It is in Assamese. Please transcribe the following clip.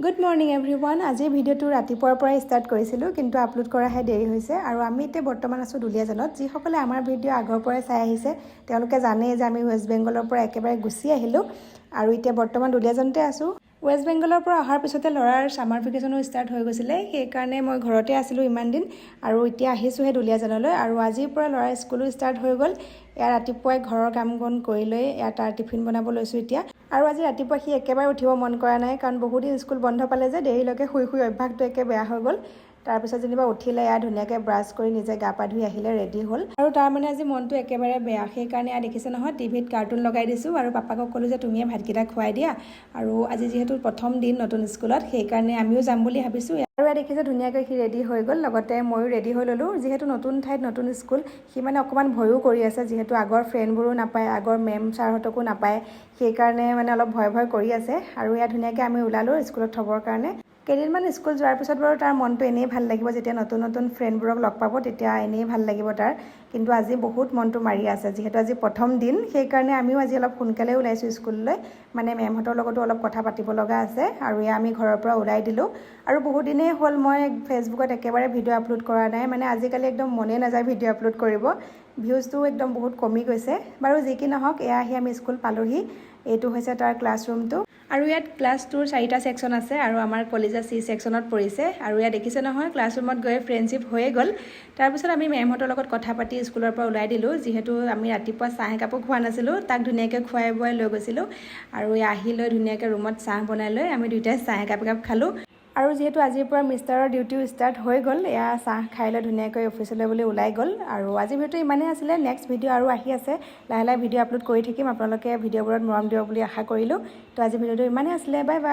Good morning everyone. আজিৰ ভিডিঅ'টো ৰাতিপুৱাৰ পৰাই ষ্টাৰ্ট কৰিছিলোঁ, কিন্তু আপলোড কৰাহে দেৰি হৈছে। আৰু আমি এতিয়া বৰ্তমান আছোঁ দুলীয়াজানত। যিসকলে আমাৰ ভিডিঅ' আগৰ পৰাই চাই আহিছে তেওঁলোকে জানেই যে আমি ৱেষ্ট বেংগলৰ পৰা একেবাৰে গুচি আহিলোঁ আৰু এতিয়া বৰ্তমান দুলীয়াজানতে আছোঁ। ৱেষ্ট বেংগলৰ পৰা অহাৰ পিছতে ল'ৰাৰ ছামাৰ ভেকেশ্যনো ষ্টাৰ্ট হৈ গৈছিলে, সেইকাৰণে মই ঘৰতে আছিলোঁ ইমান দিন আৰু এতিয়া আহিছোঁহে দুলীয়াজানলৈ। আৰু আজিৰ পৰা ল'ৰাৰ স্কুলো ষ্টাৰ্ট হৈ গ'ল। ইয়াৰ ৰাতিপুৱাই ঘৰৰ কাম বন কৰি লৈ তাৰ টিফিন বনাব লৈছোঁ এতিয়া। আৰু আজি ৰাতিপুৱা সি একেবাৰে উঠিব মন কৰা নাই, কাৰণ বহুদিন স্কুল বন্ধ পালে যে দেৰিলৈকে শুই অভ্যাসটো একে বেয়া হৈ গ'ল। তাৰপিছত যেনিবা উঠিলে ধুনীয়াকৈ ব্ৰাছ কৰি নিজে গা পা ধুই আহিলে, ৰেডি হ'ল। আৰু তাৰ মানে আজি মনটো একেবাৰে বেয়া, সেইকাৰণে দেখিছে নহয় টিভিত কাৰ্টুন লগাই দিছোঁ আৰু পাপাকক ক'লোঁ যে তুমিয়ে ভাতকেইটা খুৱাই দিয়া। আৰু আজি যিহেতু প্ৰথম দিন নতুন স্কুলত, সেইকাৰণে আমিও যাম বুলি ভাবিছোঁ। আৰু দেখিছে ধুনীয়াকৈ সি ৰেডি হৈ গ'ল, লগতে ময়ো ৰেডি হৈ ল'লোঁ। যিহেতু নতুন ঠাইত নতুন স্কুল, সি মানে অকণমান ভয়ো কৰি আছে, যিহেতু আগৰ ফ্ৰেণ্ডবোৰো নাপায়, আগৰ মেম ছাৰহঁতকো নাপায়, সেইকাৰণে মানে অলপ ভয় কৰি আছে। আৰু ধুনীয়াকৈ আমি ওলালোঁ স্কুলত থ'বৰ কাৰণে। কেইদিনমান স্কুল যোৱাৰ পিছত বাৰু তাৰ মনটো এনেই ভাল লাগিব, যেতিয়া নতুন নতুন ফ্ৰেণ্ডবোৰক লগ পাব তেতিয়া এনেই ভাল লাগিব তাৰ। কিন্তু আজি বহুত মনটো মাৰি আছে, যিহেতু আজি প্ৰথম দিন, সেইকাৰণে আমিও আজি অলপ সোনকালে ওলাইছোঁ স্কুললৈ। মানে মেমহঁতৰ লগতো অলপ কথা পাতিব লগা আছে। আৰু আমি ঘৰৰ পৰা ওলাই দিলোঁ। আৰু বহুত দিনেই হ'ল মই ফেচবুকত একেবাৰে ভিডিঅ' আপলোড কৰা নাই, মানে আজিকালি একদম মনেই নাযায় ভিডিঅ' আপলোড কৰিব। ভিউজটো একদম বহুত কমি গৈছে। বাৰু যি কি নহওক, আহি আমি স্কুল পালোহি। এইটো হৈছে তাৰ ক্লাছৰুমটো। আৰু ইয়াত ক্লাছ 2ৰ 4টা ছেকশ্যন আছে আৰু আমাৰ কলেজৰ চি ছেকশ্যনত পৰিছে। আৰু দেখিছে নহয় ক্লাছৰুমত গৈ ফ্ৰেণ্ডশ্বিপ হৈয়ে গ'ল। তাৰপিছত আমি মেমহঁতৰ লগত কথা পাতি স্কুলৰ পৰা ওলাই দিলোঁ, যিহেতু আমি ৰাতিপুৱা চাহ একাপো খোৱা নাছিলোঁ। তাক ধুনীয়াকৈ খুৱাই বুৱাই লৈ গৈছিলোঁ। আৰু আহি লৈ ধুনীয়াকৈ ৰুমত চাহ বনাই লৈ আমি দুয়োটাই চাহ একাপ খালোঁ। আৰু যিহেতু আজিৰ পৰা মিষ্টাৰৰ ডিউটিও ষ্টাৰ্ট হৈ গ'ল, চাহ খাই লৈ ধুনীয়াকৈ অফিচলৈ বুলি ওলাই গ'ল। আৰু আজি ভিডিঅ'টো ইমানেই আছিলে। নেক্সট ভিডিঅ' আৰু আহি আছে, লাহে লাহে ভিডিঅ' আপলোড কৰি থাকিম। আপোনালোকে ভিডিঅ'বোৰত মৰম দিব বুলি আশা কৰিলোঁ। তো আজি ভিডিঅ'টো ইমানেই আছিলে। Bye bye.